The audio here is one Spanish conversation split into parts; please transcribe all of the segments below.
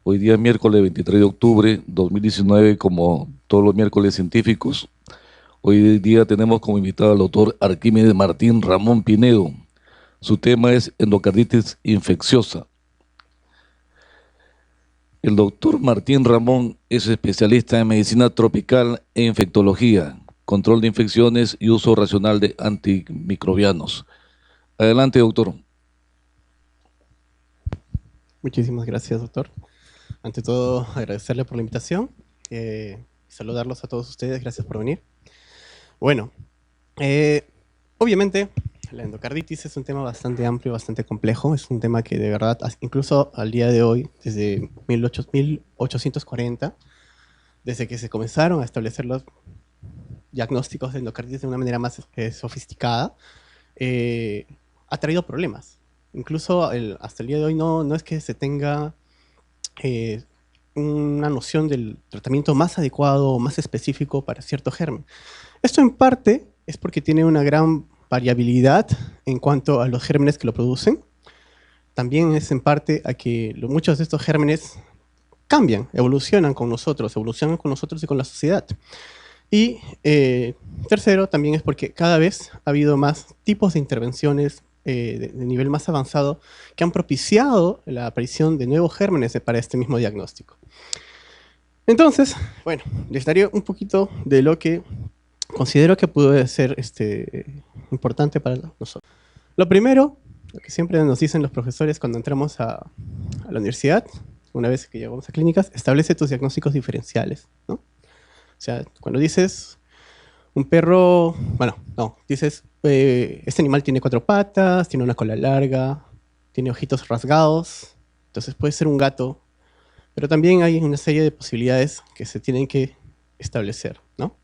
Hoy día miércoles 23 de octubre 2019, como todos los miércoles científicos. Hoy día tenemos como invitado al doctor Arquímedes Martín Ramón Pinedo. Su tema es endocarditis infecciosa. El doctor Martín Ramón es especialista en medicina tropical e infectología, control de infecciones y uso racional de antimicrobianos. Adelante, doctor. Muchísimas gracias, doctor. Ante todo, agradecerle por la invitación. Saludarlos a todos ustedes. Gracias por venir. Bueno, obviamente la endocarditis es un tema bastante amplio, bastante complejo. Es un tema que de verdad, incluso al día de hoy, desde 1840, desde que se comenzaron a establecer los diagnósticos de endocarditis de una manera más sofisticada, ha traído problemas. Incluso hasta el día de hoy no es que se tenga una noción del tratamiento más adecuado o más específico para cierto germen. Esto en parte es porque tiene una gran variabilidad en cuanto a los gérmenes que lo producen. También es en parte a que muchos de estos gérmenes cambian, evolucionan con nosotros y con la sociedad. Y tercero, también es porque cada vez ha habido más tipos de intervenciones de nivel más avanzado que han propiciado la aparición de nuevos gérmenes para este mismo diagnóstico. Entonces, bueno, les daré un poquito de lo que considero que puede ser importante para nosotros. Lo primero, lo que siempre nos dicen los profesores cuando entramos a la universidad, una vez que llegamos a clínicas, establece tus diagnósticos diferenciales, ¿no? O sea, cuando dices un perro, bueno, no, dices, este animal tiene 4 patas, tiene una cola larga, tiene ojitos rasgados, entonces puede ser un gato, pero también hay una serie de posibilidades que se tienen que establecer, ¿no?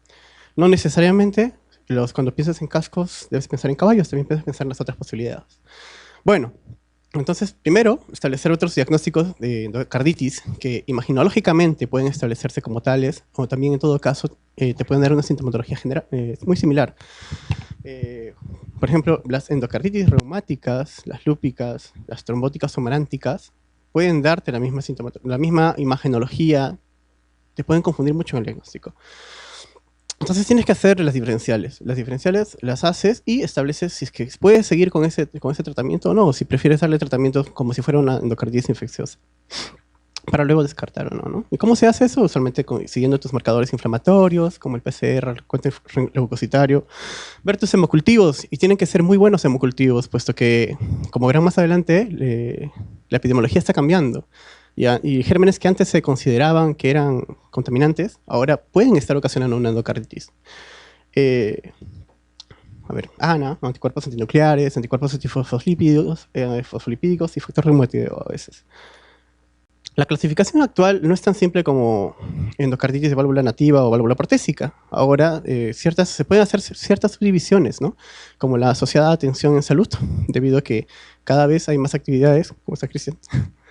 No necesariamente, cuando piensas en cascos, debes pensar en caballos, también debes pensar en las otras posibilidades. Bueno, entonces, primero, establecer otros diagnósticos de endocarditis que imaginológicamente pueden establecerse como tales, o también en todo caso te pueden dar una sintomatología general, muy similar. Por ejemplo, las endocarditis reumáticas, las lúpicas, las trombóticas somaránticas, pueden darte la misma imagenología, te pueden confundir mucho en el diagnóstico. Entonces tienes que hacer las diferenciales. Las diferenciales las haces y estableces si es que puedes seguir con ese tratamiento o no, o si prefieres darle tratamiento como si fuera una endocarditis infecciosa, para luego descartar o no, ¿no? ¿Y cómo se hace eso? Usualmente siguiendo tus marcadores inflamatorios, como el PCR, el cuento leucocitario, ver tus hemocultivos, y tienen que ser muy buenos hemocultivos, puesto que, como verán más adelante, la epidemiología está cambiando. Y gérmenes que antes se consideraban que eran contaminantes, ahora pueden estar ocasionando una endocarditis. ANA, anticuerpos antinucleares, anticuerpos antifosfolipídicos, fosfolipídicos y factor reumatoideo a veces. La clasificación actual no es tan simple como endocarditis de válvula nativa o válvula protésica. Ahora se pueden hacer ciertas subdivisiones, ¿no? Como la asociada a atención en salud, debido a que cada vez hay más actividades, ¿cómo está Cristian?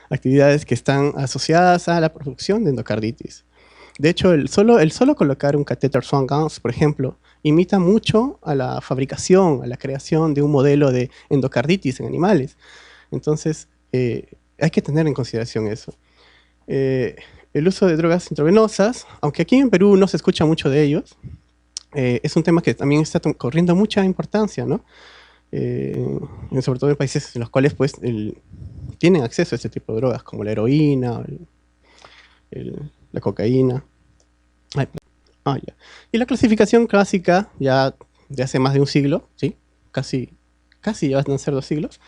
Actividades que están asociadas a la producción de endocarditis. De hecho, el solo colocar un catéter Swan-Ganz, por ejemplo, imita mucho a la fabricación, a la creación de un modelo de endocarditis en animales. Entonces, hay que tener en consideración eso. El uso de drogas intravenosas, aunque aquí en Perú no se escucha mucho de ellos, es un tema que también está corriendo mucha importancia, ¿no? Sobre todo en países en los cuales pues, tienen acceso a este tipo de drogas, como la heroína, la cocaína. Ya. Y la clasificación clásica, ya de hace más de un siglo, ¿sí? Casi ya van a ser 2 siglos,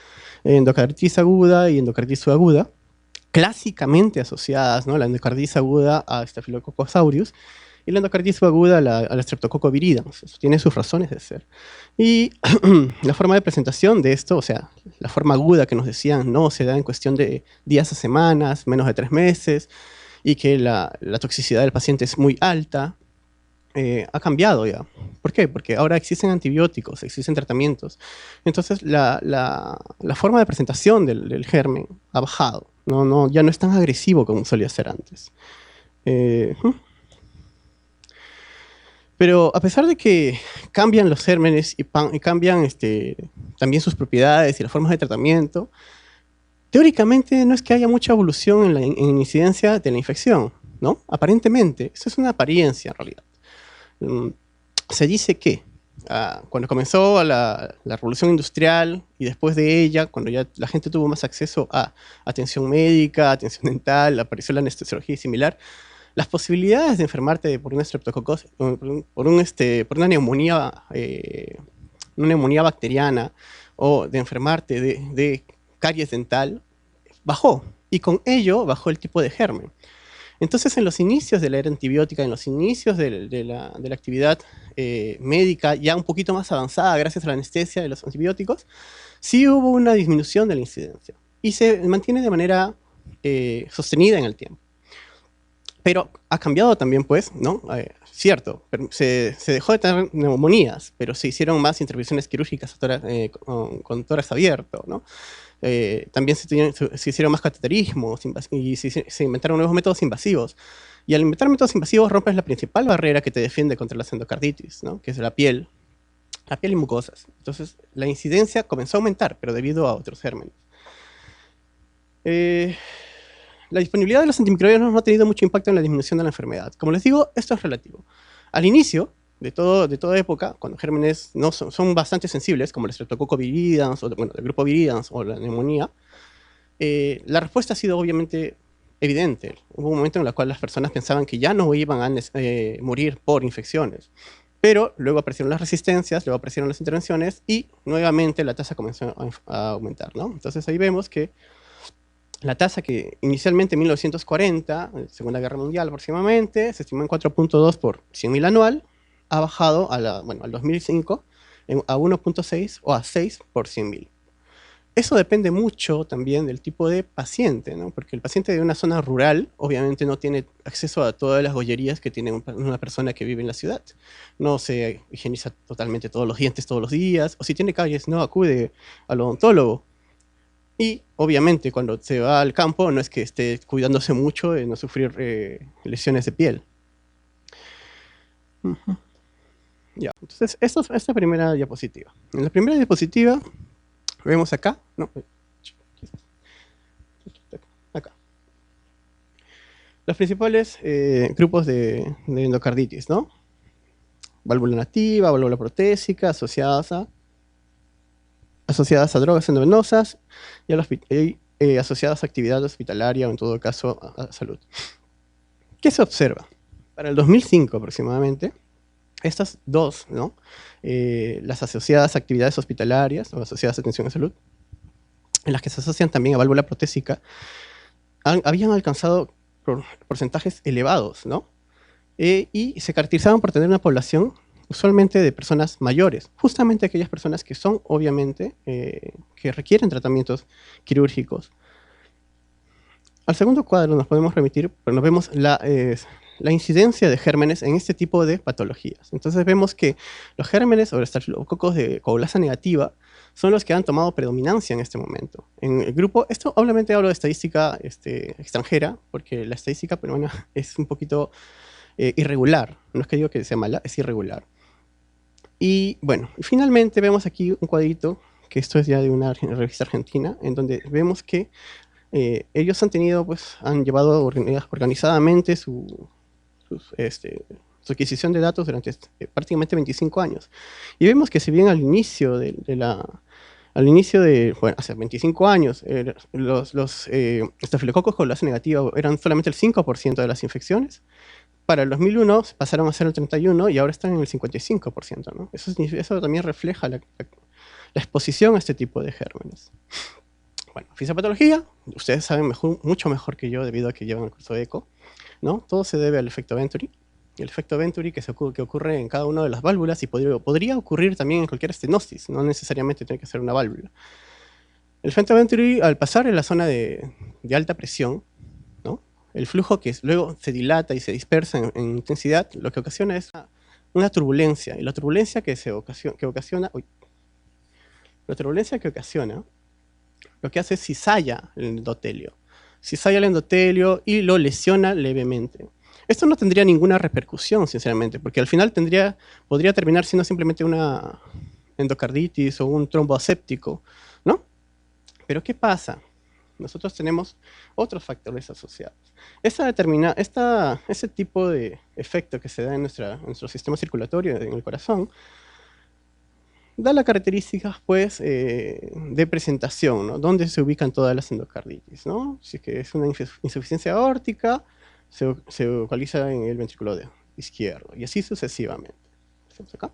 endocarditis aguda y endocarditis subaguda, clásicamente asociadas, ¿no? La endocarditis aguda a Staphylococcus aureus y la endocarditis subaguda a la Streptococcus viridans. Eso tiene sus razones de ser. Y la forma de presentación de esto, o sea, la forma aguda que nos decían, no, se da en cuestión de días a semanas, menos de 3 meses, y que la toxicidad del paciente es muy alta, ha cambiado ya. ¿Por qué? Porque ahora existen antibióticos, existen tratamientos. Entonces, la forma de presentación del germen ha bajado. Ya no es tan agresivo como solía ser antes. Pero a pesar de que cambian los gérmenes y cambian también sus propiedades y las formas de tratamiento, Teóricamente no es que haya mucha evolución en incidencia de la infección, ¿no? Aparentemente, eso es una apariencia en realidad. Se dice que cuando comenzó la revolución industrial y después de ella, cuando ya la gente tuvo más acceso a atención médica, atención dental, apareció la anestesiología y similar, las posibilidades de enfermarte por un estreptococcus, por una neumonía bacteriana o de enfermarte de caries dental, bajó. Y con ello bajó el tipo de germen. Entonces, en los inicios de la era antibiótica, en los inicios de la actividad médica, ya un poquito más avanzada gracias a la anestesia de los antibióticos, sí hubo una disminución de la incidencia. Y se mantiene de manera sostenida en el tiempo. Pero ha cambiado también, pues, ¿no? Cierto, se dejó de tener neumonías, pero se hicieron más intervenciones quirúrgicas con tórax abierto, ¿no? También se hicieron más cateterismos y se inventaron nuevos métodos invasivos. Y al inventar métodos invasivos rompes la principal barrera que te defiende contra las endocarditis, ¿no? Que es la piel y mucosas. Entonces, la incidencia comenzó a aumentar, pero debido a otros gérmenes. La disponibilidad de los antimicrobianos no ha tenido mucho impacto en la disminución de la enfermedad. Como les digo, esto es relativo. Al inicio de toda época, cuando gérmenes no son bastante sensibles, como el Streptococcus viridans, o bueno, el grupo viridans o la neumonía, la respuesta ha sido obviamente evidente. Hubo un momento en el cual las personas pensaban que ya no iban a morir por infecciones. Pero luego aparecieron las resistencias, luego aparecieron las intervenciones y nuevamente la tasa comenzó a aumentar, ¿no? Entonces ahí vemos que la tasa que inicialmente en 1940, Segunda Guerra Mundial aproximadamente, se estimó en 4.2 por 100.000 anual, ha bajado al 2005 a 1.6 o a 6 por 100.000. Eso depende mucho también del tipo de paciente, ¿no? Porque el paciente de una zona rural obviamente no tiene acceso a todas las gollerías que tiene una persona que vive en la ciudad. No se higieniza totalmente todos los dientes todos los días, o si tiene caries no acude al odontólogo. Y obviamente cuando se va al campo no es que esté cuidándose mucho de no sufrir lesiones de piel. Ya, entonces esta es la primera diapositiva. En la primera diapositiva vemos acá, no, acá, los principales grupos de endocarditis, ¿no? Válvula nativa, válvula protésica, asociadas a drogas endovenosas y asociadas a actividad hospitalaria o en todo caso a salud. ¿Qué se observa? Para el 2005 aproximadamente, estas dos, ¿no? Las asociadas a actividades hospitalarias o asociadas a atención a salud, en las que se asocian también a válvula protésica, habían alcanzado porcentajes elevados, ¿no? Y se caracterizaban por tener una población usualmente de personas mayores, justamente aquellas personas que son, obviamente, que requieren tratamientos quirúrgicos. Al segundo cuadro nos podemos remitir, pero nos vemos la incidencia de gérmenes en este tipo de patologías. Entonces vemos que los gérmenes o los estafilococos de coagulasa negativa son los que han tomado predominancia en este momento. En el grupo, esto obviamente hablo de estadística extranjera, porque la estadística peruana es un poquito irregular. No es que digo que sea mala, es irregular. Y bueno, finalmente vemos aquí un cuadrito, que esto es ya de una revista argentina, en donde vemos que ellos han llevado organizadamente su adquisición de datos durante prácticamente 25 años. Y vemos que si bien al inicio hace 25 años, los estafilococos coagulasa negativa eran solamente el 5% de las infecciones, para el 2001 pasaron a ser el 31% y ahora están en el 55%, ¿no? Eso también refleja la exposición a este tipo de gérmenes. Bueno, fisiopatología, ustedes saben mucho mejor que yo debido a que llevan el curso de ECO, ¿no? Todo se debe al efecto Venturi. El efecto Venturi que ocurre en cada una de las válvulas y podría ocurrir también en cualquier estenosis, no necesariamente tiene que ser una válvula. El efecto Venturi, al pasar en la zona de alta presión, ¿no? El flujo que luego se dilata y se dispersa en intensidad, lo que ocasiona es una turbulencia. Y la turbulencia que ocasiona lo que hace es cizalla el endotelio. Cizalla el endotelio y lo lesiona levemente. Esto no tendría ninguna repercusión, sinceramente, porque al final podría terminar siendo simplemente una endocarditis o un trombo aséptico, ¿no? Pero ¿qué pasa? nosotros tenemos otros factores asociados. Ese tipo de efecto que se da en nuestro sistema circulatorio, en el corazón, da las características, pues, de presentación, ¿no? Dónde se ubican todas las endocarditis, ¿no? Si es que es una insuficiencia aórtica, se localiza en el ventrículo izquierdo, y así sucesivamente. ¿Estamos acá?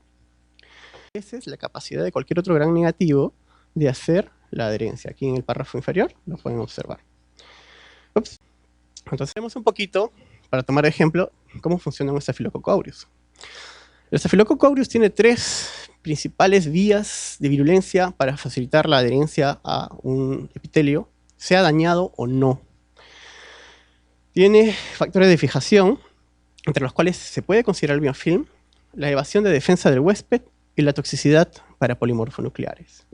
Esa es la capacidad de cualquier otro gran negativo de hacer la adherencia. Aquí en el párrafo inferior lo pueden observar. Ups. Entonces, vemos un poquito, para tomar de ejemplo, cómo funciona un Staphylococcus aureus. El Staphylococcus aureus tiene 3 principales vías de virulencia para facilitar la adherencia a un epitelio, sea dañado o no. Tiene factores de fijación, entre los cuales se puede considerar el biofilm, la evasión de defensa del huésped y la toxicidad para polimorfonucleares.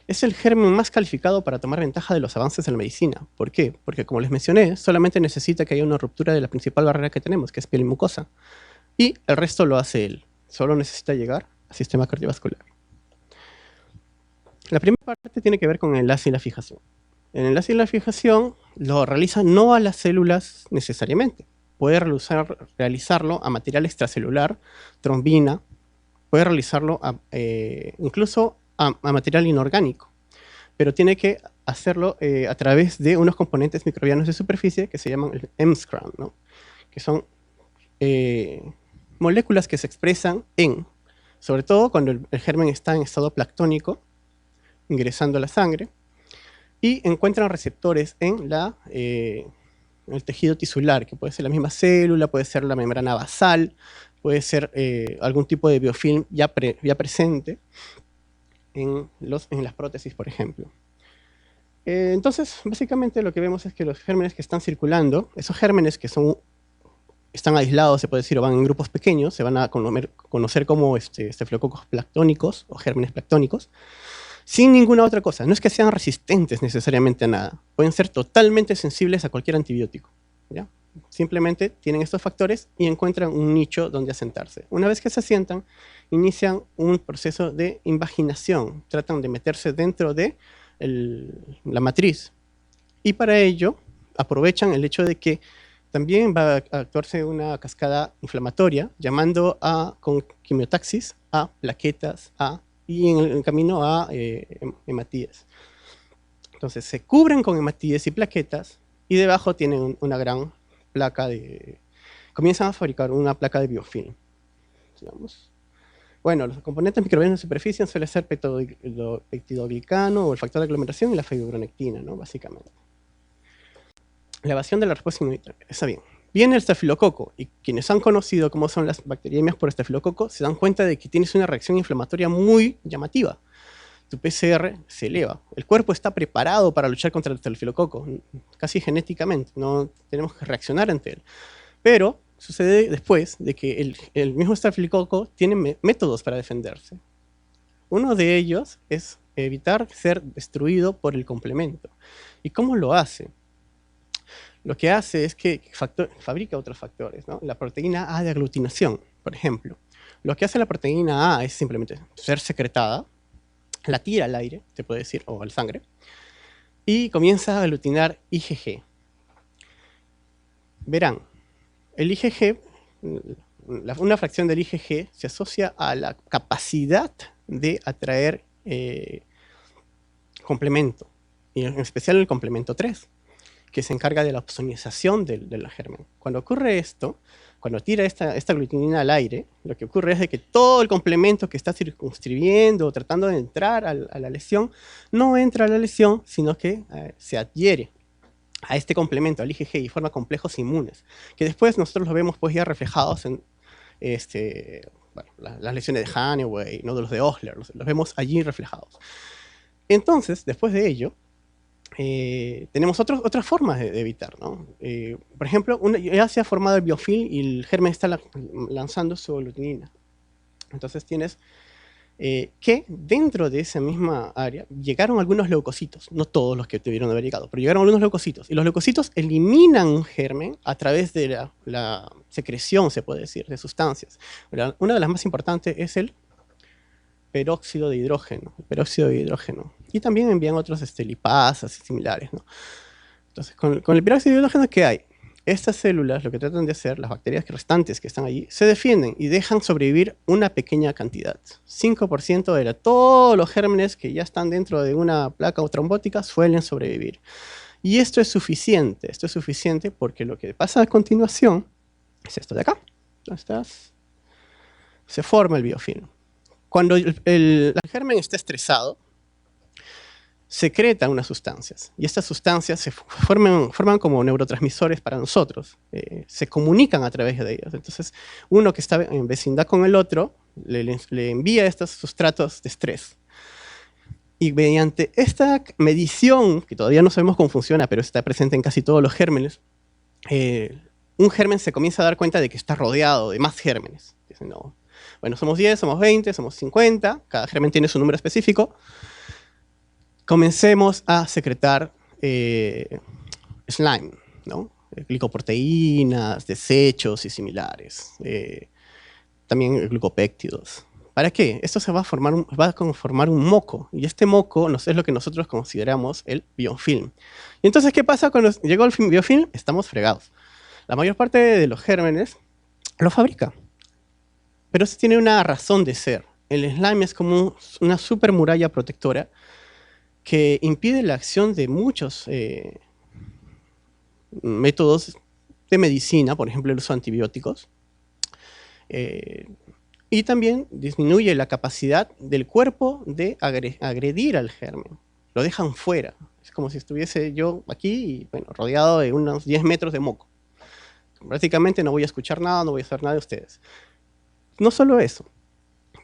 Es el germen más calificado para tomar ventaja de los avances en la medicina. ¿Por qué? Porque, como les mencioné, solamente necesita que haya una ruptura de la principal barrera que tenemos, que es piel y mucosa. Y el resto lo hace él. Solo necesita llegar al sistema cardiovascular. La primera parte tiene que ver con el enlace y la fijación. El enlace y la fijación lo realiza no a las células necesariamente. Puede realizarlo a material extracelular, trombina, puede realizarlo incluso a material inorgánico, pero tiene que hacerlo a través de unos componentes microbianos de superficie que se llaman el M-scram, ¿no? Que son moléculas que se expresan sobre todo cuando el germen está en estado planctónico, ingresando a la sangre, y encuentran receptores en el tejido tisular, que puede ser la misma célula, puede ser la membrana basal, puede ser algún tipo de biofilm ya presente en las prótesis, por ejemplo. Entonces, básicamente lo que vemos es que los gérmenes que están circulando, esos gérmenes que están aislados, se puede decir, o van en grupos pequeños, se van a conocer como estafilococos planctónicos o gérmenes planctónicos, sin ninguna otra cosa. No es que sean resistentes necesariamente a nada. Pueden ser totalmente sensibles a cualquier antibiótico, ¿ya? Simplemente tienen estos factores y encuentran un nicho donde asentarse. Una vez que se asientan, inician un proceso de invaginación. Tratan de meterse dentro de la matriz. Y para ello, aprovechan el hecho de que también va a actuarse una cascada inflamatoria, llamando con quimiotaxis a plaquetas, y en el camino a hematíes. Entonces se cubren con hematíes y plaquetas, y debajo tienen una gran placa comienzan a fabricar una placa de biofilm. Digamos. Bueno, los componentes microbianos de superficie suelen ser peptidoglicano o el factor de aglomeración y la fibronectina, ¿no? Básicamente. La evasión de la respuesta inmunitaria. Está bien. Viene el estafilococo, y quienes han conocido cómo son las bacteriemias por estafilococo se dan cuenta de que tienes una reacción inflamatoria muy llamativa. Tu PCR se eleva. El cuerpo está preparado para luchar contra el estafilococo, casi genéticamente. No tenemos que reaccionar ante él. Pero sucede después de que el mismo estafilococo tiene métodos para defenderse. Uno de ellos es evitar ser destruido por el complemento. ¿Y cómo lo hace? Lo que hace es que fabrica otros factores, ¿no? La proteína A de aglutinación, por ejemplo. Lo que hace la proteína A es simplemente ser secretada, la tira al aire, se puede decir, o a la sangre, y comienza a aglutinar IgG. Verán, el IgG, una fracción del IgG se asocia a la capacidad de atraer complemento, y en especial el complemento 3, que se encarga de la opsonización del germen. Cuando ocurre esto, cuando tira esta aglutinina al aire, lo que ocurre es de que todo el complemento que está circunscribiendo o tratando de entrar a la lesión, no entra a la lesión, sino que se adhiere a este complemento, al IgG, y forma complejos inmunes, que después nosotros los vemos pues ya reflejados en las lesiones de Hannaway, ¿no? De los de Osler, los vemos allí reflejados. Entonces, después de ello, tenemos otras formas de evitar, ¿no? Por ejemplo, ya se ha formado el biofilm y el germen está lanzando su aglutinina. Entonces tienes que dentro de esa misma área llegaron algunos leucocitos, no todos los que debieron haber llegado, pero llegaron algunos leucocitos. Y los leucocitos eliminan un germen a través de la secreción, se puede decir, de sustancias. Una de las más importantes es el peróxido de hidrógeno. El peróxido de hidrógeno. Y también envían otros lipasas y similares, ¿no? Entonces, con el peróxido de hidrógeno, ¿qué hay? Estas células, lo que tratan de hacer, las bacterias restantes que están allí, se defienden y dejan sobrevivir una pequeña cantidad. 5% de todos los gérmenes que ya están dentro de una placa trombótica suelen sobrevivir. Y esto es suficiente porque lo que pasa a continuación es esto de acá. Se forma el biofilm. Cuando el germen está estresado, secretan unas sustancias, y estas sustancias se forman como neurotransmisores para nosotros, se comunican a través de ellos. Entonces, uno que está en vecindad con el otro, le envía estos sustratos de estrés. Y mediante esta medición, que todavía no sabemos cómo funciona, pero está presente en casi todos los gérmenes, un germen se comienza a dar cuenta de que está rodeado de más gérmenes. Dicen, no, bueno, somos 10, somos 20, somos 50, cada germen tiene su número específico. Comencemos a secretar slime, ¿no? Glicoproteínas, desechos y similares. También glucopéptidos. ¿Para qué? Esto se va a conformar un moco, y este moco es lo que nosotros consideramos el biofilm. Y entonces, ¿qué pasa cuando llegó el biofilm? Estamos fregados. La mayor parte de los gérmenes lo fabrica, pero eso tiene una razón de ser. El slime es como una super muralla protectora que impide la acción de muchos métodos de medicina, por ejemplo el uso de antibióticos, y también disminuye la capacidad del cuerpo de agredir al germen. Lo dejan fuera. Es como si estuviese yo aquí y, bueno, rodeado de unos 10 metros de moco. Prácticamente no voy a escuchar nada, no voy a hacer nada de ustedes. No solo eso.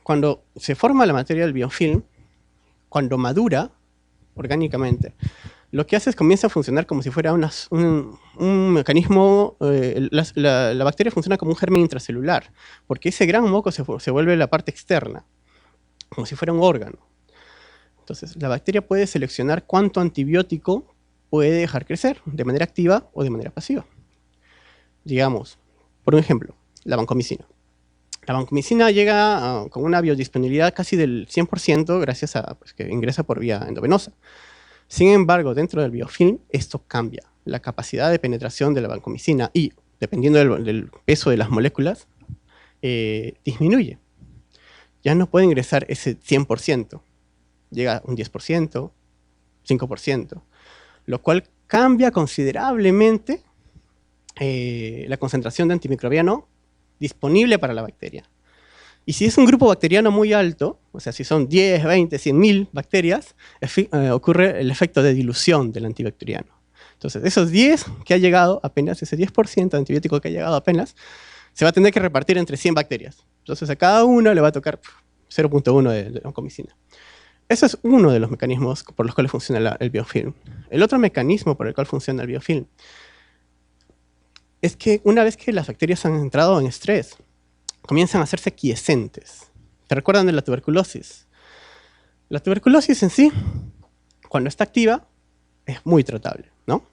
Cuando se forma la materia del biofilm, cuando madura orgánicamente, lo que hace es comienza a funcionar como si fuera un mecanismo. La bacteria funciona como un germen intracelular, porque ese gran moco se vuelve la parte externa, como si fuera un órgano. Entonces, la bacteria puede seleccionar cuánto antibiótico puede dejar crecer, de manera activa o de manera pasiva. Digamos, por un ejemplo, la vancomicina. La vancomicina llega con una biodisponibilidad casi del 100% gracias a que ingresa por vía endovenosa. Sin embargo, dentro del biofilm, esto cambia. La capacidad de penetración de la vancomicina y, dependiendo del peso de las moléculas, disminuye. Ya no puede ingresar ese 100%. Llega a un 10%, 5%, lo cual cambia considerablemente la concentración de antimicrobiano disponible para la bacteria. Y si es un grupo bacteriano muy alto, o sea, si son 10, 20, 100.000 bacterias, ocurre el efecto de dilución del antibacteriano. Entonces, esos 10 que ha llegado apenas, ese 10% de antibiótico que ha llegado apenas, se va a tener que repartir entre 100 bacterias. Entonces, a cada uno le va a tocar 0.1 de vancomicina. Ese es uno de los mecanismos por los cuales funciona el biofilm. El otro mecanismo por el cual funciona el biofilm es que una vez que las bacterias han entrado en estrés, comienzan a hacerse quiescentes. ¿Te recuerdan de la tuberculosis? La tuberculosis en sí, cuando está activa, es muy tratable, ¿no?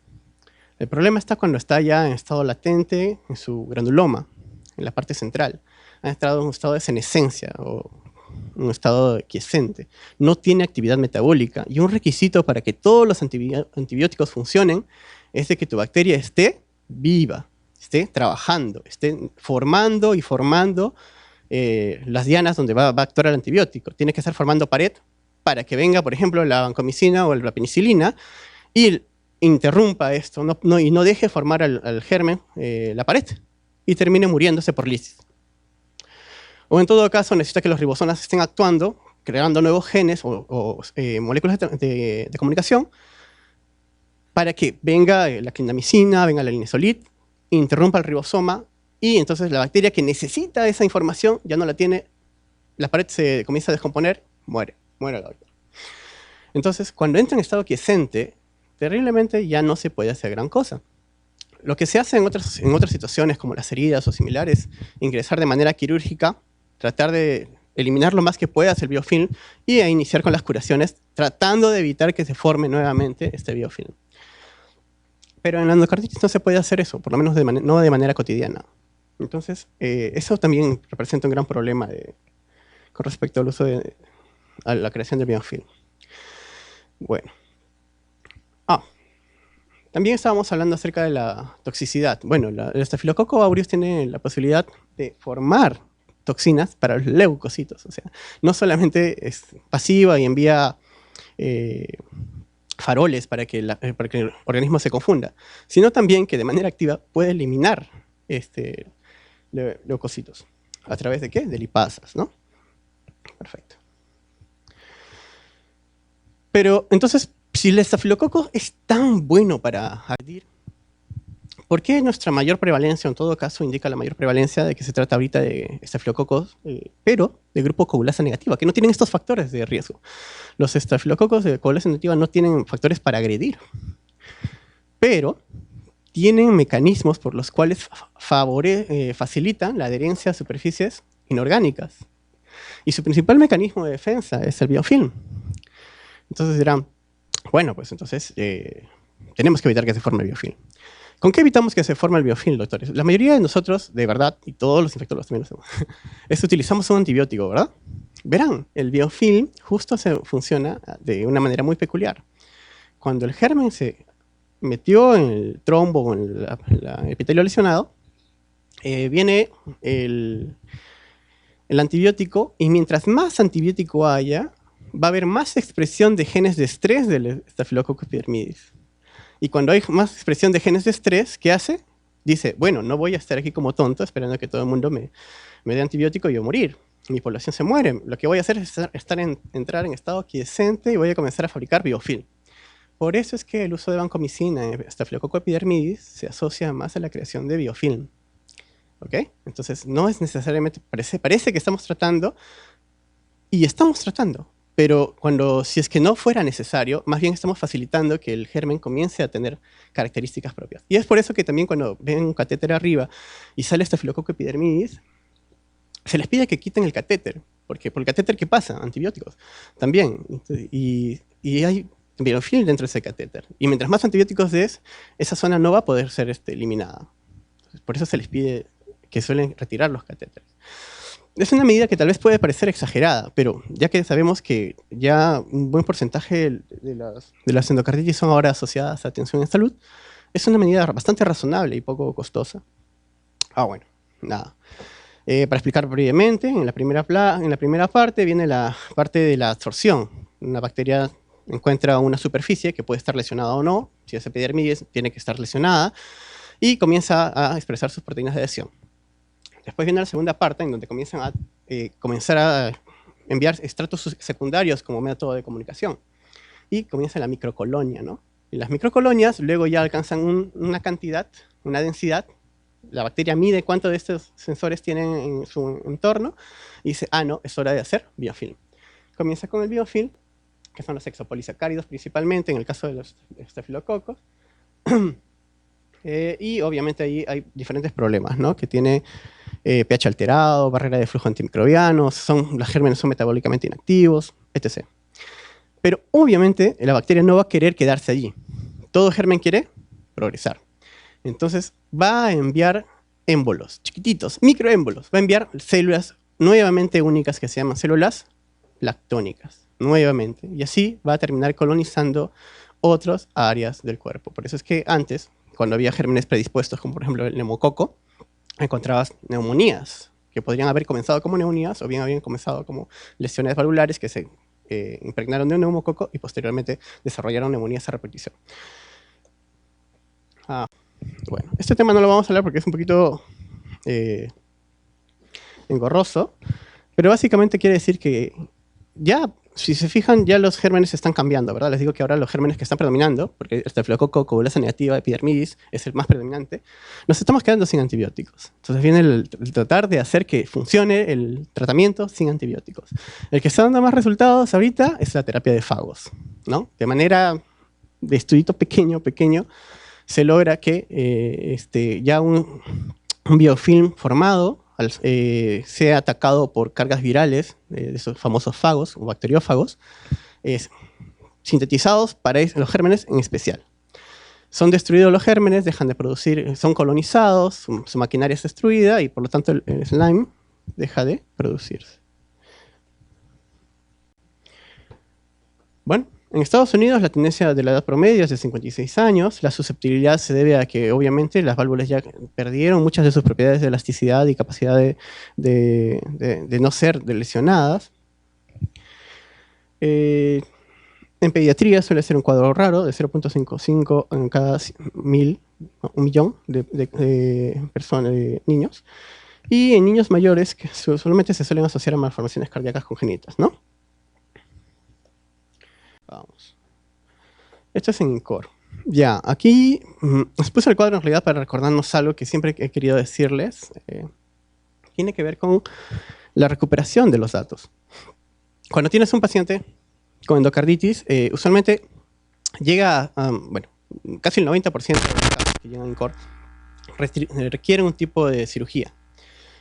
El problema está cuando está ya en estado latente, en su granuloma, en la parte central. Ha entrado en un estado de senescencia o un estado quiescente. No tiene actividad metabólica. Y un requisito para que todos los antibióticos funcionen es de que tu bacteria esté viva, esté trabajando, esté formando y formando las dianas donde va a actuar el antibiótico. Tiene que estar formando pared para que venga, por ejemplo, la vancomicina o la penicilina y interrumpa esto y no deje formar al germen la pared y termine muriéndose por lisis. O en todo caso necesita que los ribosomas estén actuando, creando nuevos genes o moléculas de comunicación para que venga la clindamicina, venga la linezolid, interrumpa el ribosoma y entonces la bacteria que necesita esa información ya no la tiene, la pared se comienza a descomponer, muere la bacteria. Entonces, cuando entra en estado quiescente, terriblemente ya no se puede hacer gran cosa. Lo que se hace en otras situaciones, como las heridas o similares, ingresar de manera quirúrgica, tratar de eliminar lo más que puedas el biofilm y a iniciar con las curaciones, tratando de evitar que se forme nuevamente este biofilm. Pero en la endocarditis no se puede hacer eso, por lo menos no de manera cotidiana. Entonces, eso también representa un gran problema con respecto al uso a la creación del biofilm. Bueno. También estábamos hablando acerca de la toxicidad. Bueno, el Staphylococcus aureus tiene la posibilidad de formar toxinas para los leucocitos. O sea, no solamente es pasiva y envía faroles para que el organismo se confunda, sino también que de manera activa puede eliminar leucocitos. ¿A través de qué? De lipasas, ¿no? Perfecto. Pero entonces, si el estafilococo es tan bueno para agredir, ¿por qué nuestra mayor prevalencia, en todo caso, indica la mayor prevalencia de que se trata ahorita de estafilococos, pero de grupo coagulasa negativa, que no tienen estos factores de riesgo? Los estafilococos de coagulasa negativa no tienen factores para agredir, pero tienen mecanismos por los cuales facilitan la adherencia a superficies inorgánicas. Y su principal mecanismo de defensa es el biofilm. Entonces dirán, bueno, pues entonces tenemos que evitar que se forme el biofilm. ¿Con qué evitamos que se forme el biofilm, doctores? La mayoría de nosotros, de verdad, y todos los infectólogos también lo hacemos, utilizamos un antibiótico, ¿verdad? Verán, el biofilm justo funciona de una manera muy peculiar. Cuando el germen se metió en el trombo o en el epitelio lesionado, viene el antibiótico, y mientras más antibiótico haya, va a haber más expresión de genes de estrés del Staphylococcus epidermidis. Y cuando hay más expresión de genes de estrés, ¿qué hace? Dice, bueno, no voy a estar aquí como tonto esperando que todo el mundo me dé antibiótico y yo morir. Mi población se muere. Lo que voy a hacer es entrar en estado quiescente y voy a comenzar a fabricar biofilm. Por eso es que el uso de vancomicina en Staphylococcus epidermidis se asocia más a la creación de biofilm. ¿Ok? Entonces, no es necesariamente, parece que estamos tratando, y estamos tratando, pero si es que no fuera necesario, más bien estamos facilitando que el germen comience a tener características propias. Y es por eso que también cuando ven un catéter arriba y sale Staphylococcus epidermidis, se les pide que quiten el catéter, porque por el catéter, ¿qué pasa? Antibióticos también. Y hay biofilm dentro de ese catéter. Y mientras más antibióticos des, esa zona no va a poder ser eliminada. Entonces, por eso se les pide que suelen retirar los catéteres. Es una medida que tal vez puede parecer exagerada, pero ya que sabemos que ya un buen porcentaje de las endocarditis son ahora asociadas a atención en salud, es una medida bastante razonable y poco costosa. Bueno, nada. Para explicar brevemente, en la primera parte viene la parte de la absorción. Una bacteria encuentra una superficie que puede estar lesionada o no. Si es epidermidis, tiene que estar lesionada y comienza a expresar sus proteínas de adhesión. Después viene la segunda parte, en donde comienzan a comenzar a enviar estratos secundarios como método de comunicación. Y comienza la microcolonia, ¿no? Y las microcolonias luego ya alcanzan una cantidad, una densidad. La bacteria mide cuánto de estos sensores tienen en su entorno y dice, no, es hora de hacer biofilm. Comienza con el biofilm, que son los hexapolisacáridos principalmente, en el caso de los estafilococos. Y obviamente ahí hay diferentes problemas, ¿no? Que tiene pH alterado, barrera de flujo antimicrobianos, los gérmenes son metabólicamente inactivos, etc. Pero obviamente la bacteria no va a querer quedarse allí. Todo germen quiere progresar. Entonces va a enviar émbolos, chiquititos, microémbolos. Va a enviar células nuevamente únicas que se llaman células lactónicas, nuevamente. Y así va a terminar colonizando otras áreas del cuerpo. Por eso es que antes, cuando había gérmenes predispuestos, como por ejemplo el neumococo, encontrabas neumonías, que podrían haber comenzado como neumonías o bien habían comenzado como lesiones valvulares que se impregnaron de un neumococo y posteriormente desarrollaron neumonías a repetición. Bueno, este tema no lo vamos a hablar porque es un poquito engorroso, pero básicamente quiere decir que ya, si se fijan, ya los gérmenes están cambiando, ¿verdad? Les digo que ahora los gérmenes que están predominando, porque el Staphylococcus coagulasa negativa, epidermidis, es el más predominante, nos estamos quedando sin antibióticos. Entonces viene el tratar de hacer que funcione el tratamiento sin antibióticos. El que está dando más resultados ahorita es la terapia de fagos, ¿no? De manera de estudito pequeño, se logra que ya un biofilm formado sea atacado por cargas virales de esos famosos fagos o bacteriófagos, sintetizados para los gérmenes en especial. Son destruidos los gérmenes, dejan de producir, son colonizados, su maquinaria es destruida y por lo tanto el slime deja de producirse. Bueno, En Estados Unidos la tendencia de la edad promedio es de 56 años. La susceptibilidad se debe a que obviamente las válvulas ya perdieron muchas de sus propiedades de elasticidad y capacidad de no ser lesionadas. En pediatría suele ser un cuadro raro de 0.55 en cada un millón de personas, de niños. Y en niños mayores que solamente se suelen asociar a malformaciones cardíacas congénitas, ¿no? Vamos. Esto es en INCOR. Ya, aquí les puse el cuadro en realidad para recordarnos algo que siempre he querido decirles. Tiene que ver con la recuperación de los datos. Cuando tienes un paciente con endocarditis, usualmente llega a, bueno, casi el 90% de los casos que llegan a INCOR requieren un tipo de cirugía.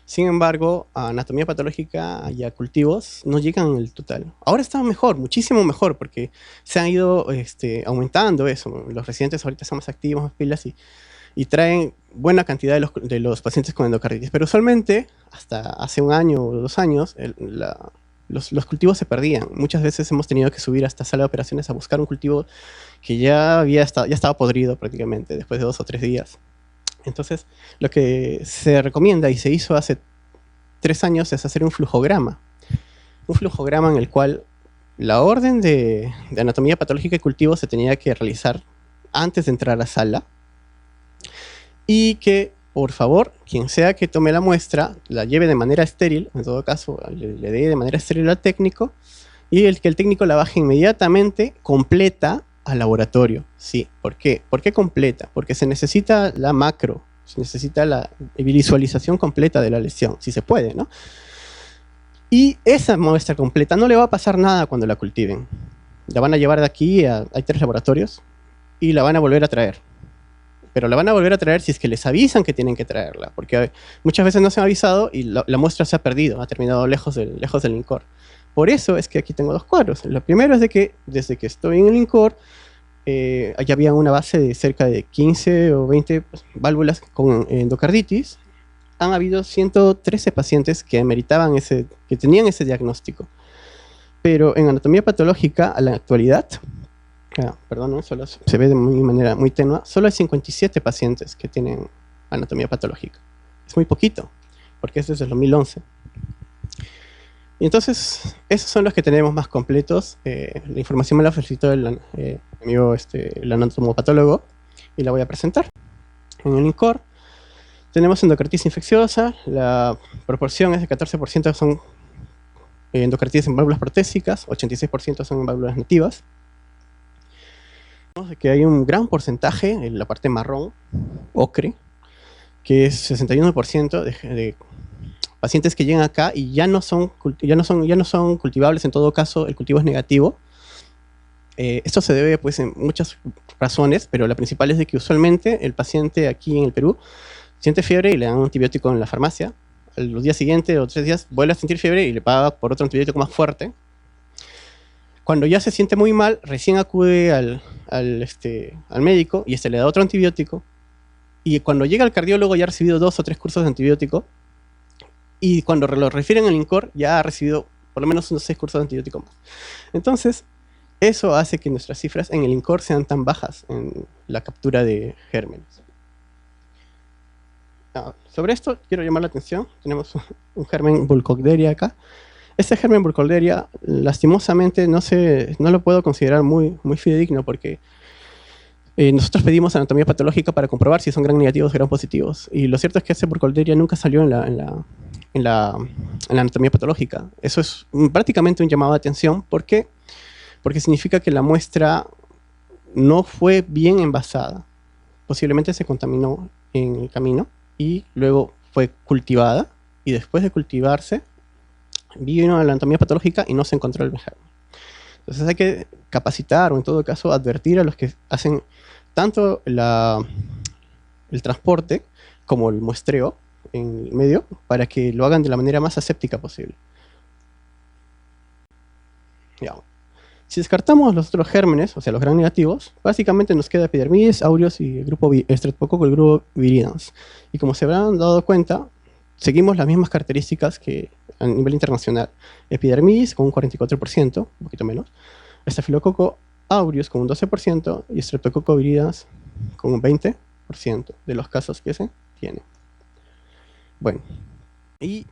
Sin embargo, a anatomía patológica y a cultivos no llegan el total. Ahora está mejor, muchísimo mejor, porque se han ido aumentando eso. Los residentes ahorita están más activos, más pilas y traen buena cantidad de los pacientes con endocarditis. Pero usualmente, hasta hace un año o 2 años, los cultivos se perdían. Muchas veces hemos tenido que subir hasta sala de operaciones a buscar un cultivo que ya estaba podrido prácticamente después de 2 o 3 días. Entonces, lo que se recomienda y se hizo hace 3 años es hacer un flujograma. Un flujograma en el cual la orden de anatomía patológica y cultivo se tenía que realizar antes de entrar a la sala. Y que, por favor, quien sea que tome la muestra, la lleve de manera estéril, en todo caso, le dé de manera estéril al técnico, y que el técnico la baje inmediatamente, completa, al laboratorio. Sí, ¿por qué? ¿Por qué completa? Porque se necesita la macro, se necesita la visualización completa de la lesión, si se puede, ¿no? Y esa muestra completa no le va a pasar nada cuando la cultiven. La van a llevar de aquí hay 3 laboratorios y la van a volver a traer. Pero la van a volver a traer si es que les avisan que tienen que traerla, porque muchas veces no se han avisado y la muestra se ha perdido, ha terminado lejos del INCOR. Por eso es que aquí tengo 2 cuadros. Lo primero es de que desde que estoy en el INCOR, allá había una base de cerca de 15 o 20 válvulas con endocarditis. Han habido 113 pacientes que meritaban que tenían ese diagnóstico. Pero en anatomía patológica, a la actualidad, perdón, solo se ve de manera muy tenue, solo hay 57 pacientes que tienen anatomía patológica. Es muy poquito, porque es desde el 2011. Y entonces, esos son los que tenemos más completos. La información me la facilitó el amigo, el anatomopatólogo, y la voy a presentar. En el INCOR tenemos endocarditis infecciosa. La proporción es de 14% son endocarditis en válvulas protésicas, 86% son en válvulas nativas. Vemos que hay un gran porcentaje en la parte marrón, ocre, que es 61% de pacientes que llegan acá y ya no son cultivables. En todo caso, el cultivo es negativo. Esto se debe pues en muchas razones, pero la principal es de que usualmente el paciente aquí en el Perú siente fiebre y le dan un antibiótico en la farmacia. Los días siguientes o 3 días vuelve a sentir fiebre y le paga por otro antibiótico más fuerte. Cuando ya se siente muy mal, recién acude al médico y le da otro antibiótico. Y cuando llega al cardiólogo ya ha recibido 2 o 3 cursos de antibiótico. Y cuando lo refieren al INCOR, ya ha recibido por lo menos unos 6 cursos de antibiótico más. Entonces, eso hace que nuestras cifras en el INCOR sean tan bajas en la captura de gérmenes. Sobre esto quiero llamar la atención. Tenemos un germen Burkholderia acá. Este germen Burkholderia, lastimosamente, no lo puedo considerar muy fidedigno porque nosotros pedimos anatomía patológica para comprobar si son gram negativos o gram positivos. Y lo cierto es que este Burkholderia nunca salió en la anatomía patológica. Eso es prácticamente un llamado de atención. ¿Por qué? Porque significa que la muestra no fue bien envasada. Posiblemente se contaminó en el camino y luego fue cultivada. Y después de cultivarse, vino a la anatomía patológica y no se encontró el germen. Entonces hay que capacitar o en todo caso advertir a los que hacen tanto el transporte como el muestreo en el medio para que lo hagan de la manera más aséptica posible. Ya. Si descartamos los otros gérmenes, o sea los gram negativos, básicamente nos queda Epidermidis, Aureus y el grupo Streptococcus, el grupo Viridans. Y como se habrán dado cuenta, seguimos las mismas características que a nivel internacional. Epidermidis con un 44%, un poquito menos. Estafilococo aureus con un 12% y Streptococcus viridans con un 20% de los casos que se tienen. Bueno, y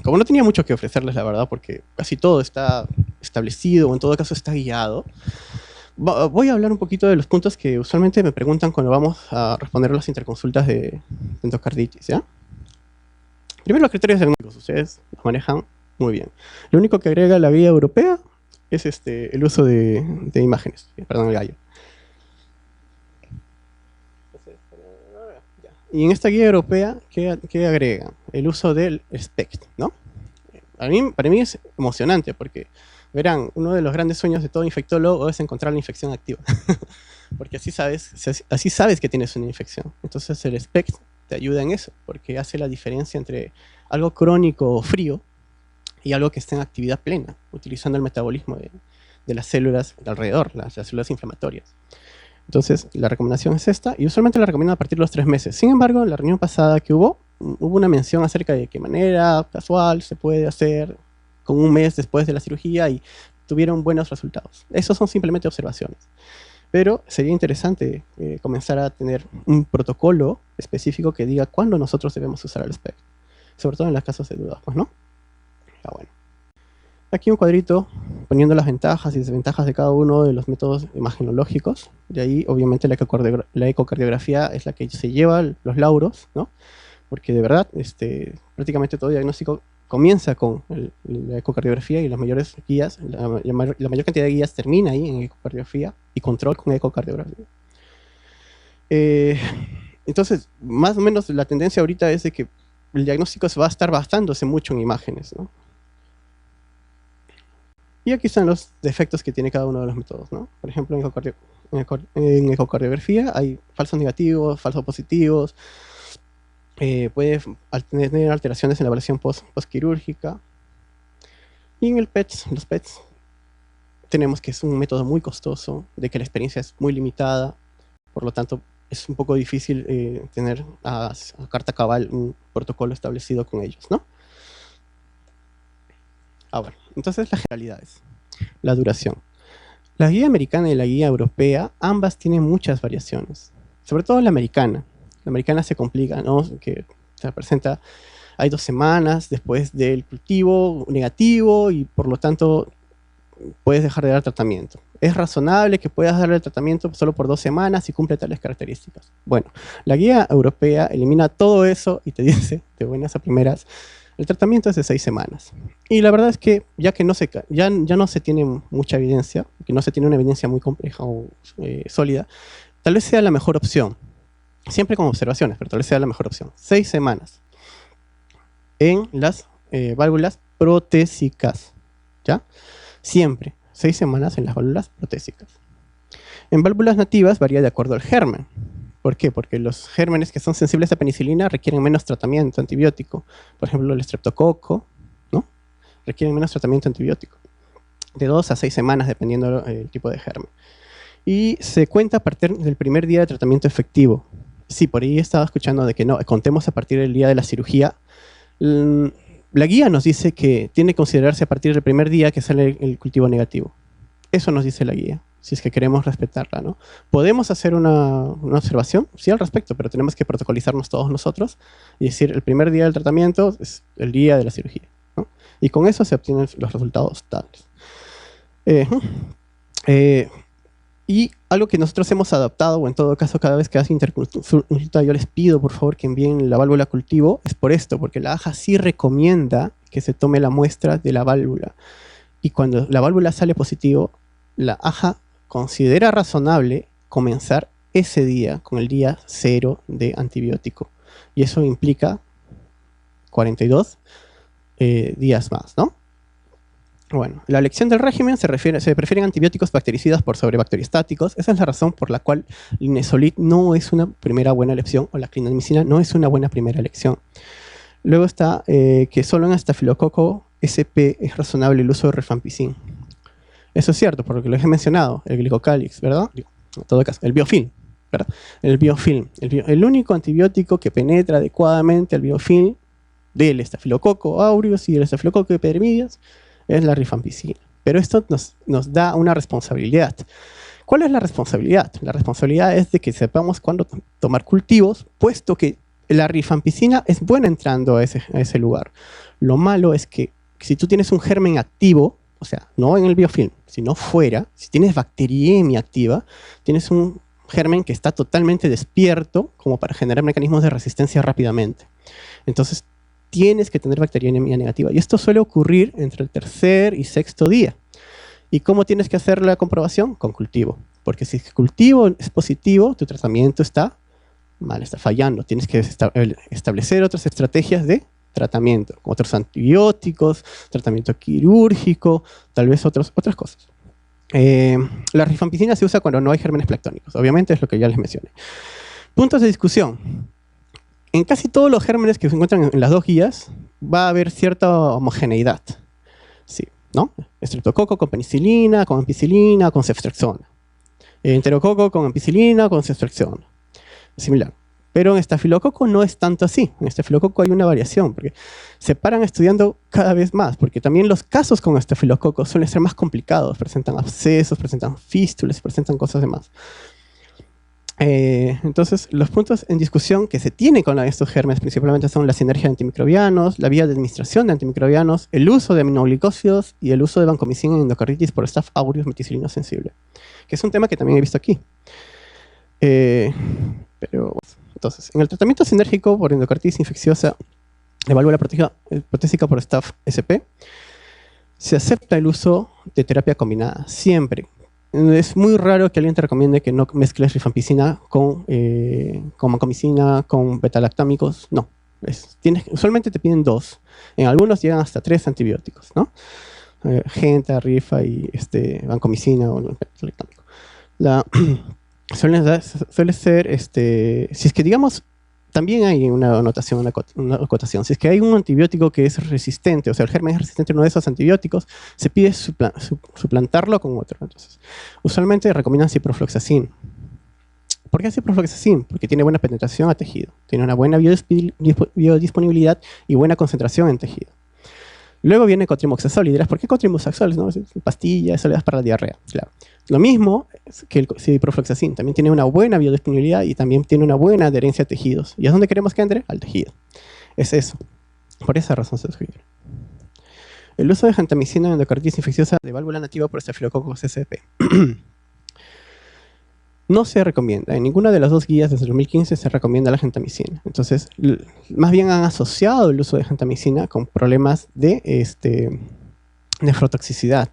como no tenía mucho que ofrecerles, la verdad, porque casi todo está establecido o en todo caso está guiado, voy a hablar un poquito de los puntos que usualmente me preguntan cuando vamos a responder las interconsultas de endocarditis, ¿ya? Primero, los criterios diagnósticos, ustedes los manejan muy bien. Lo único que agrega la guía europea es el uso de imágenes, perdón, el gallo. Y en esta guía europea, ¿qué agrega? El uso del SPECT, ¿no? Para mí es emocionante porque, verán, uno de los grandes sueños de todo infectólogo es encontrar la infección activa. Porque así sabes que tienes una infección. Entonces el SPECT te ayuda en eso, porque hace la diferencia entre algo crónico o frío y algo que está en actividad plena, utilizando el metabolismo de las células de alrededor, las células inflamatorias. Entonces, la recomendación es esta, y usualmente la recomiendo a partir de los 3 meses. Sin embargo, en la reunión pasada que hubo una mención acerca de qué manera casual se puede hacer con un mes después de la cirugía y tuvieron buenos resultados. Esos son simplemente observaciones. Pero sería interesante comenzar a tener un protocolo específico que diga cuándo nosotros debemos usar el SPECT. Sobre todo en los casos de dudas, pues, ¿no? Ya, bueno. Aquí un cuadrito poniendo las ventajas y desventajas de cada uno de los métodos imagenológicos. De ahí, obviamente, la ecocardiografía es la que se lleva los lauros, ¿no? Porque de verdad, prácticamente todo diagnóstico comienza con la ecocardiografía y las mayores guías, la mayor cantidad de guías termina ahí en ecocardiografía y control con ecocardiografía. Entonces, más o menos la tendencia ahorita es de que el diagnóstico se va a estar basándose mucho en imágenes, ¿no? Y aquí están los defectos que tiene cada uno de los métodos, ¿no? Por ejemplo, en ecocardiografía hay falsos negativos, falsos positivos, puede tener alteraciones en la evaluación postquirúrgica. Y en el los PETs, tenemos que es un método muy costoso, de que la experiencia es muy limitada, por lo tanto es un poco difícil tener a carta cabal un protocolo establecido con ellos, ¿no? Ahora, entonces las generalidades, la duración. La guía americana y la guía europea, ambas tienen muchas variaciones, sobre todo la americana. La americana se complica, ¿no? Que se presenta, hay 2 semanas después del cultivo negativo y por lo tanto puedes dejar de dar tratamiento. Es razonable que puedas darle el tratamiento solo por 2 semanas y cumple tales características. Bueno, la guía europea elimina todo eso y te dice, de buenas a primeras, el tratamiento es de 6 semanas. Y la verdad es que ya no se tiene mucha evidencia, que no se tiene una evidencia muy compleja o sólida, tal vez sea la mejor opción. Siempre con observaciones, pero tal vez sea la mejor opción. 6 semanas en las válvulas protésicas, ¿ya? Siempre 6 semanas en las válvulas protésicas. En válvulas nativas varía de acuerdo al germen. ¿Por qué? Porque los gérmenes que son sensibles a penicilina requieren menos tratamiento antibiótico. Por ejemplo, el estreptococo, ¿no? Requieren menos tratamiento antibiótico. De 2 a 6 semanas, dependiendo del tipo de germen. Y se cuenta a partir del primer día de tratamiento efectivo. Sí, por ahí estaba escuchando de que no, contemos a partir del día de la cirugía. La guía nos dice que tiene que considerarse a partir del primer día que sale el cultivo negativo. Eso nos dice la guía, si es que queremos respetarla, ¿no? ¿Podemos hacer una observación? Sí, al respecto, pero tenemos que protocolizarnos todos nosotros y decir el primer día del tratamiento es el día de la cirugía, ¿no? Y con eso se obtienen los resultados tales. Y algo que nosotros hemos adaptado, o en todo caso cada vez que hace interconsulta yo les pido por favor que envíen la válvula a cultivo, es por esto, porque la AJA sí recomienda que se tome la muestra de la válvula. Y cuando la válvula sale positivo, la AJA considera razonable comenzar ese día, con el día 0 de antibiótico. Y eso implica 42 días más, ¿no? Bueno, la elección del régimen se prefieren antibióticos bactericidas por sobre bacteriostáticos. Esa es la razón por la cual Linezolid no es una primera buena elección, o la clindamicina no es una buena primera elección. Luego está que solo en Staphylococcus SP es razonable el uso de rifampicin. Eso es cierto, por lo que les he mencionado, el glicocálix, ¿verdad? En todo caso, el biofilm, ¿verdad? El biofilm, el único antibiótico que penetra adecuadamente al biofilm del Staphylococcus aureus y del Staphylococcus epidermidis es la rifampicina. Pero esto nos da una responsabilidad. ¿Cuál es la responsabilidad? La responsabilidad es de que sepamos cuándo tomar cultivos, puesto que la rifampicina es buena entrando a ese lugar. Lo malo es que si tú tienes un germen activo, o sea, no en el biofilm, sino fuera, si tienes bacteriemia activa, tienes un germen que está totalmente despierto como para generar mecanismos de resistencia rápidamente. Entonces, tienes que tener bacteriemia negativa. Y esto suele ocurrir entre el tercer y sexto día. ¿Y cómo tienes que hacer la comprobación? Con cultivo. Porque si el cultivo es positivo, tu tratamiento está mal, está fallando. Tienes que establecer otras estrategias de tratamiento, como otros antibióticos, tratamiento quirúrgico, tal vez otras cosas. La rifampicina se usa cuando no hay gérmenes planctónicos. Obviamente es lo que ya les mencioné. Puntos de discusión. En casi todos los gérmenes que se encuentran en las dos guías va a haber cierta homogeneidad. Sí, ¿no? Estreptococo con penicilina, con ampicilina, con ceftriaxona. Enterococo con ampicilina, con ceftriaxona. Similar. Pero en estafilococo no es tanto así. En estafilococo hay una variación, porque se paran estudiando cada vez más, porque también los casos con estafilococo suelen ser más complicados. Presentan abscesos, presentan fístulas, presentan cosas demás. Entonces, los puntos en discusión que se tienen con estos gérmenes principalmente son la sinergia de antimicrobianos, la vía de administración de antimicrobianos, el uso de aminoglicósidos y el uso de vancomicina en endocarditis por Staph aureus meticilino sensible, que es un tema que también he visto aquí. Entonces, en el tratamiento sinérgico por endocarditis infecciosa de válvula protésica por Staph SP, se acepta el uso de terapia combinada, siempre. Es muy raro que alguien te recomiende que no mezcles rifampicina con vancomicina, con betalactámicos. No. Usualmente te piden 2. En algunos llegan hasta 3 antibióticos, ¿no? Genta, rifa y vancomicina o betalactámico. Suele ser, si es que digamos, también hay una anotación, una acotación. Si es que hay un antibiótico que es resistente, o sea, el germen es resistente a uno de esos antibióticos, se pide suplantarlo con otro. Entonces, usualmente recomiendan ciprofloxacin. ¿Por qué ciprofloxacin? Porque tiene buena penetración a tejido, tiene una buena biodisponibilidad y buena concentración en tejido. Luego viene cotrimoxazol y dirás, ¿por qué cotrimoxazol? ¿No? Pastilla, eso le das para la diarrea. Claro. Lo mismo que el ciprofloxacin, también tiene una buena biodisponibilidad y también tiene una buena adherencia a tejidos. ¿Y es donde queremos que entre? Al tejido. Es eso. Por esa razón se sugiere. El uso de gentamicina en endocarditis infecciosa de válvula nativa por Staphylococcus SP. No se recomienda. En ninguna de las dos guías desde el 2015 se recomienda la gentamicina. Entonces, más bien han asociado el uso de gentamicina con problemas de nefrotoxicidad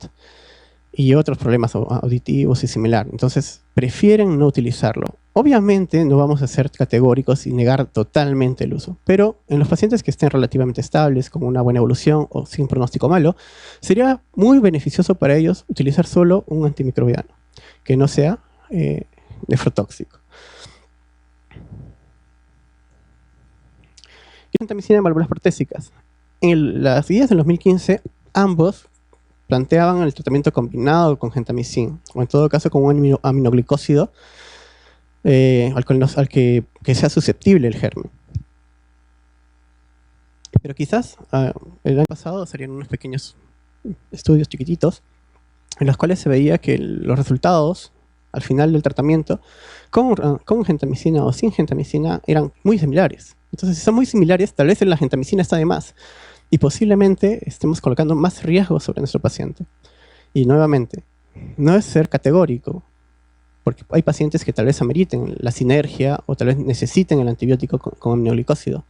y otros problemas auditivos y similar. Entonces, prefieren no utilizarlo. Obviamente, no vamos a ser categóricos y negar totalmente el uso, pero en los pacientes que estén relativamente estables, con una buena evolución o sin pronóstico malo, sería muy beneficioso para ellos utilizar solo un antimicrobiano, que no sea nefrotóxico. Y gentamicina en válvulas protésicas. En las guías del 2015, ambos planteaban el tratamiento combinado con gentamicina, o en todo caso con un aminoglicósido al que sea susceptible el germen. Pero quizás el año pasado salieron unos pequeños estudios chiquititos en los cuales se veía que los resultados al final del tratamiento con gentamicina o sin gentamicina eran muy similares. Entonces, si son muy similares, tal vez la gentamicina está de más y posiblemente estemos colocando más riesgo sobre nuestro paciente. Y nuevamente, no es ser categórico, porque hay pacientes que tal vez ameriten la sinergia o tal vez necesiten el antibiótico con aminoglicósido.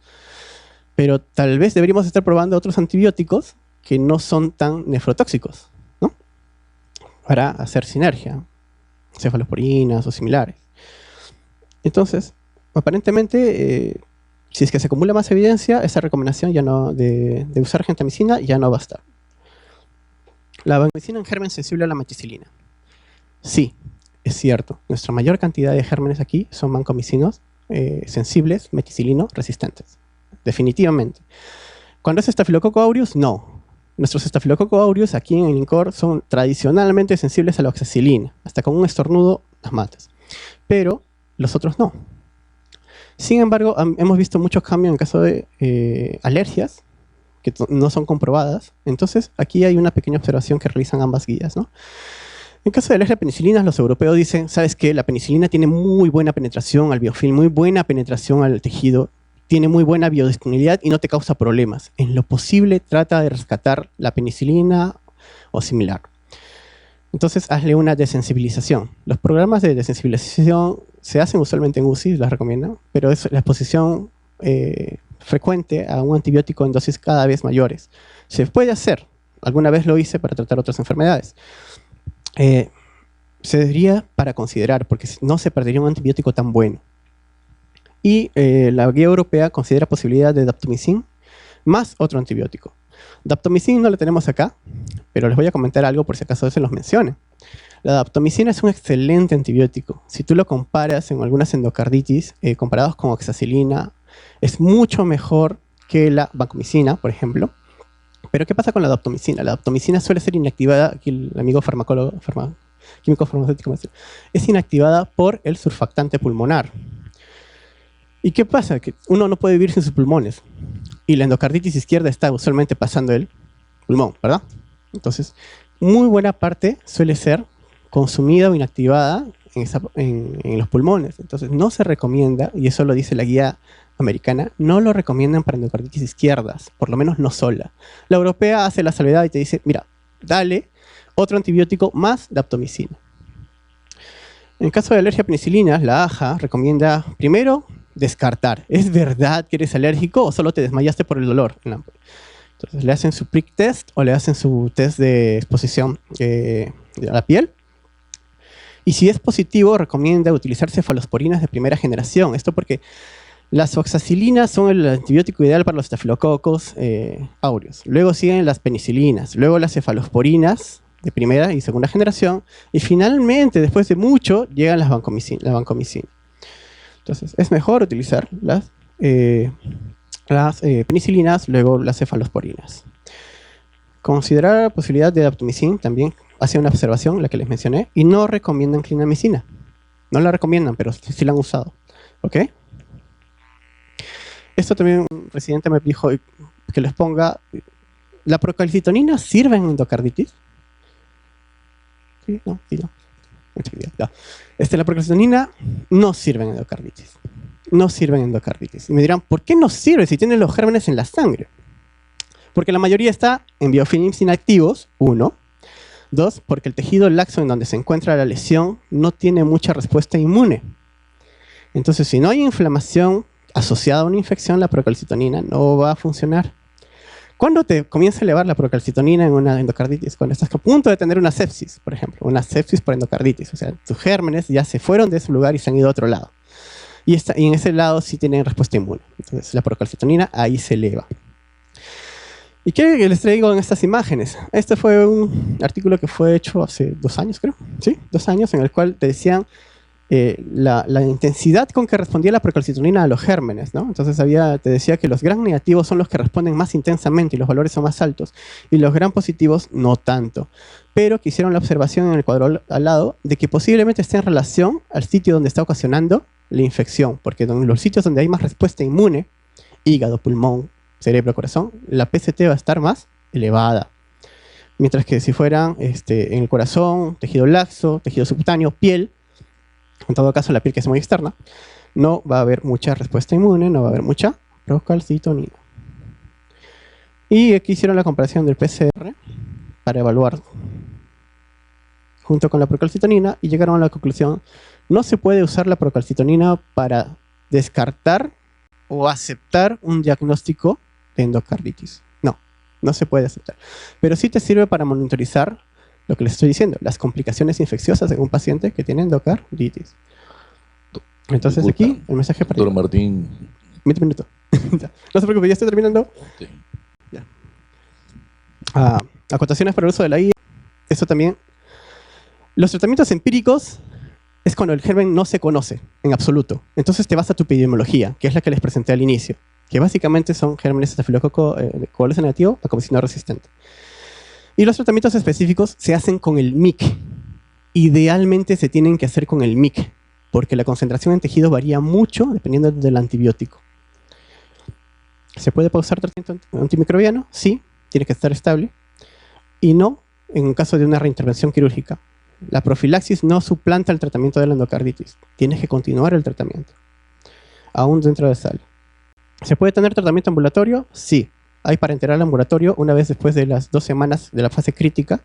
Pero tal vez deberíamos estar probando otros antibióticos que no son tan nefrotóxicos, ¿no? Para hacer sinergia, cefalosporinas o similares. Entonces, aparentemente, si es que se acumula más evidencia, esa recomendación ya no de usar gentamicina ya no va a estar. La vancomicina en germen sensible a la meticilina. Sí, es cierto. Nuestra mayor cantidad de gérmenes aquí son vancomicinos sensibles, meticilino resistentes. Definitivamente. Cuando es Staphylococcus aureus, no. Nuestros Staphylococcus aureus aquí en el INCOR son tradicionalmente sensibles a la oxacilina. Hasta con un estornudo las matas. Pero los otros no. Sin embargo, hemos visto muchos cambios en caso de alergias que no son comprobadas. Entonces, aquí hay una pequeña observación que realizan ambas guías, ¿no? En caso de alergia a penicilinas, los europeos dicen, ¿sabes qué? La penicilina tiene muy buena penetración al biofilm, muy buena penetración al tejido, tiene muy buena biodisponibilidad y no te causa problemas. En lo posible, trata de rescatar la penicilina o similar. Entonces, hazle una desensibilización. Los programas de desensibilización se hacen usualmente en UCI, las recomiendan, pero es la exposición frecuente a un antibiótico en dosis cada vez mayores. Se puede hacer. Alguna vez lo hice para tratar otras enfermedades. Sería para considerar, porque no se perdería un antibiótico tan bueno. Y la guía europea considera posibilidad de daptomicin más otro antibiótico. Daptomicin no lo tenemos acá, pero les voy a comentar algo por si acaso se los mencione. La daptomicina es un excelente antibiótico. Si tú lo comparas en algunas endocarditis, comparados con oxacilina, es mucho mejor que la vancomicina, por ejemplo. Pero ¿qué pasa con la daptomicina? La daptomicina suele ser inactivada, aquí el amigo químico farmacéutico es inactivada por el surfactante pulmonar. ¿Y qué pasa? Que uno no puede vivir sin sus pulmones. Y la endocarditis izquierda está usualmente pasando el pulmón, ¿verdad? Entonces, muy buena parte suele ser consumida o inactivada en los pulmones. Entonces, no se recomienda, y eso lo dice la guía americana, no lo recomiendan para endocarditis izquierdas, por lo menos no sola. La europea hace la salvedad y te dice, mira, dale otro antibiótico más daptomicina. En caso de alergia a penicilinas, la AJA recomienda primero descartar. ¿Es verdad que eres alérgico o solo te desmayaste por el dolor? Entonces le hacen su prick test o le hacen su test de exposición a la piel. Y si es positivo, recomienda utilizar cefalosporinas de primera generación. Esto porque las oxacilinas son el antibiótico ideal para los estafilococos aureus. Luego siguen las penicilinas, luego las cefalosporinas de primera y segunda generación, y finalmente, después de mucho, llegan la vancomicina. Entonces, es mejor utilizar las penicilinas, luego las cefalosporinas. Considerar la posibilidad de daptomicin también hace una observación, la que les mencioné, y no recomiendan clindamicina. No la recomiendan, pero sí la han usado. ¿Ok? Esto también un residente me dijo que les ponga, ¿la procalcitonina sirve en endocarditis? Sí, no, sí, no. Ya. La procalcitonina no sirve en endocarditis. No sirve en endocarditis. Y me dirán, ¿por qué no sirve si tienen los gérmenes en la sangre? Porque la mayoría está en biofilms inactivos, 1. 2, porque el tejido laxo en donde se encuentra la lesión no tiene mucha respuesta inmune. Entonces, si no hay inflamación asociada a una infección, la procalcitonina no va a funcionar. ¿Cuándo te comienza a elevar la procalcitonina en una endocarditis? Cuando estás a punto de tener una sepsis, por ejemplo, una sepsis por endocarditis. O sea, tus gérmenes ya se fueron de ese lugar y se han ido a otro lado. Y en ese lado sí tienen respuesta inmune. Entonces, la procalcitonina ahí se eleva. ¿Y qué les traigo en estas imágenes? Este fue un artículo que fue hecho hace 2 años, creo. ¿Sí? 2 años, en el cual te decían la intensidad con que respondía la procalcitonina a los gérmenes, ¿no? Entonces te decía que los gram negativos son los que responden más intensamente y los valores son más altos, y los gram positivos no tanto. Pero que hicieron la observación en el cuadro al lado de que posiblemente esté en relación al sitio donde está ocasionando la infección, porque en los sitios donde hay más respuesta inmune, hígado, pulmón, cerebro, corazón, la PCT va a estar más elevada. Mientras que si fueran en el corazón, tejido laxo, tejido subcutáneo, piel, en todo caso la piel que es muy externa, no va a haber mucha respuesta inmune, no va a haber mucha procalcitonina. Y aquí hicieron la comparación del PCR para evaluar junto con la procalcitonina y llegaron a la conclusión: no se puede usar la procalcitonina para descartar o aceptar un diagnóstico de endocarditis. No se puede aceptar. Pero sí te sirve para monitorizar lo que les estoy diciendo, las complicaciones infecciosas en un paciente que tiene endocarditis. Entonces Disculpa, aquí el mensaje para... Doctor Martín. 20 minutos. No se preocupe, ya estoy terminando. Sí. Ya. Acotaciones para el uso de la IA. Eso también. Los tratamientos empíricos es cuando el germen no se conoce en absoluto. Entonces te vas a tu epidemiología, que es la que les presenté al inicio, que básicamente son gérmenes estafilococo coagulación negativo, vancomicina resistente. Y los tratamientos específicos se hacen con el MIC. Idealmente se tienen que hacer con el MIC, porque la concentración en tejido varía mucho dependiendo del antibiótico. ¿Se puede pausar tratamiento antimicrobiano? Sí, tiene que estar estable. Y no en caso de una reintervención quirúrgica. La profilaxis no suplanta el tratamiento de la endocarditis. Tienes que continuar el tratamiento, aún dentro de sala. ¿Se puede tener tratamiento ambulatorio? Sí. Hay parenteral ambulatorio una vez después de las 2 semanas de la fase crítica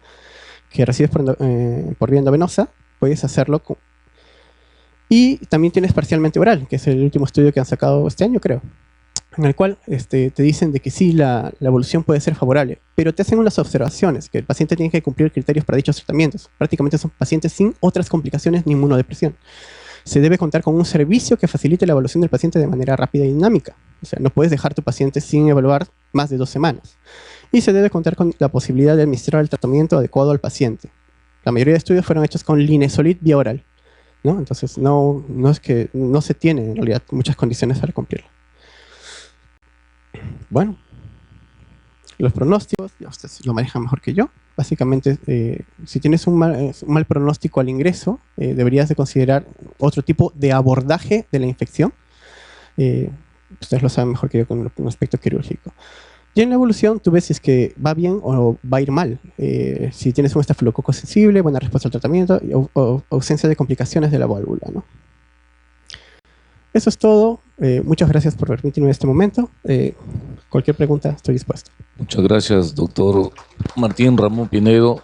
que recibes por vía endovenosa. Puedes hacerlo. Y también tienes parcialmente oral, que es el último estudio que han sacado este año, creo, en el cual te dicen de que sí, la evolución puede ser favorable, pero te hacen unas observaciones, que el paciente tiene que cumplir criterios para dichos tratamientos. Prácticamente son pacientes sin otras complicaciones ni inmunodepresión. Se debe contar con un servicio que facilite la evaluación del paciente de manera rápida y dinámica. O sea, no puedes dejar tu paciente sin evaluar más de 2 semanas. Y se debe contar con la posibilidad de administrar el tratamiento adecuado al paciente. La mayoría de estudios fueron hechos con linezolid vía oral, ¿no? Entonces, no es que no se tienen en realidad muchas condiciones para cumplirlo. Bueno, los pronósticos, ya ustedes lo manejan mejor que yo. Básicamente, si tienes un mal pronóstico al ingreso, deberías de considerar otro tipo de abordaje de la infección. Ustedes lo saben mejor que yo con un aspecto quirúrgico. Y en la evolución, tú ves si es que va bien o va a ir mal. Si tienes un estafilococo sensible, buena respuesta al tratamiento o ausencia de complicaciones de la válvula, ¿no? Eso es todo. Muchas gracias por permitirme este momento. Cualquier pregunta, estoy dispuesto. Muchas gracias, doctor Martín Ramón Pinedo.